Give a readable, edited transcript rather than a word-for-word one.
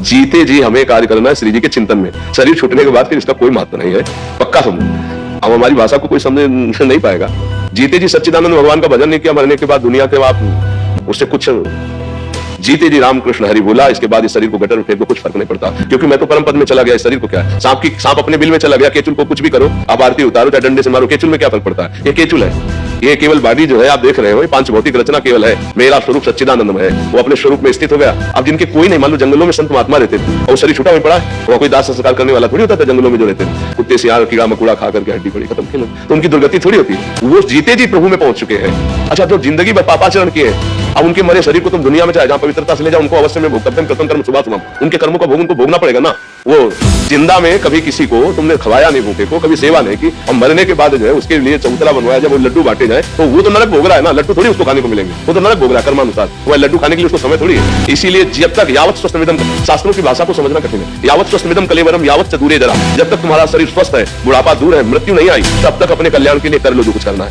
जीते जी हमें कार्य करना है श्री जी के चिंतन में। शरीर छूटने के बाद फिर इसका कोई महत्व नहीं है, पक्का समझो। अब हमारी भाषा को कोई समझ नहीं पाएगा। जीते जी सच्चिदानंद भगवान का भजन नहीं किया, मरने के बाद दुनिया के आप उससे कुछ जीते जी राम कृष्ण हरि बोला, इसके बाद इस शरीर को गटर में फेंक दो, कुछ फर्क नहीं पड़ता, क्योंकि मैं तो परम पद में चला गया। इस शरीर को क्या है, सांप अपने बिल में चला गया, केचुल को कुछ भी करो, आप आरती उतारो चाहे डंडे से मारो, केचुल में क्या फर्क पड़ता है। ये केचुल है, ये केवल बॉडी जो है आप देख रहे हो, ये पांच भौतिक रचना केवल है। मेरा स्वरूप सच्चिदानंद है, वो अपने स्वरूप में स्थित हो गया। अब जिनके कोई नहीं, मान लो जंगलों में संत महात्मा रहते थे और शरीर छूटा हुआ पड़ा, वो कोई दाह संस्कार करने वाला थोड़ी होता था। जंगलों में जो रहते थे, कुत्ते सियार कीड़ा मकोड़ा खा करके हड्डी पड़ी खत्म, खेलो, तो उनकी दुर्गति थोड़ी होती। वो जीते जी प्रभु में पहुंच चुके हैं। अच्छा, जो जिंदगी में पापाचरण किए, अब उनके मरे शरीर को तुम दुनिया में चाहे जहां पवित्रता से ले जाओ, उनको अवश्य में भोक्तव्यम कृतं कर्म शुभाशुभम, उनके कर्मों का भोग उनको भोगना पड़ेगा ना। वो जिंदा में कभी किसी को तुमने खवाया नहीं, भूखे को कभी सेवा नहीं की, और मरने के बाद जो है उसके लिए चौतरा बनवाया, जब वो लड्डू बांटे जाए तो वो तो नरक भोग रहा है ना, लड्डू थोड़ी उसको खाने को मिलेंगे, वो तो नरक भोग रहा है कर्मानुसार। वो लड्डू खाने के लिए उसको समय थोड़ी है। इसीलिए जब तक यावत स्वस्थमिदम, शास्त्रों की भाषा को समझना कठिन है, यावत स्वस्थमिदम कलेवरम यावत च दूरे जरा, जब तक तुम्हारा शरीर स्वस्थ है, बुढ़ापा दूर है, मृत्यु नहीं आई, तब तक अपने कल्याण के लिए कर लो जो कुछ करना है।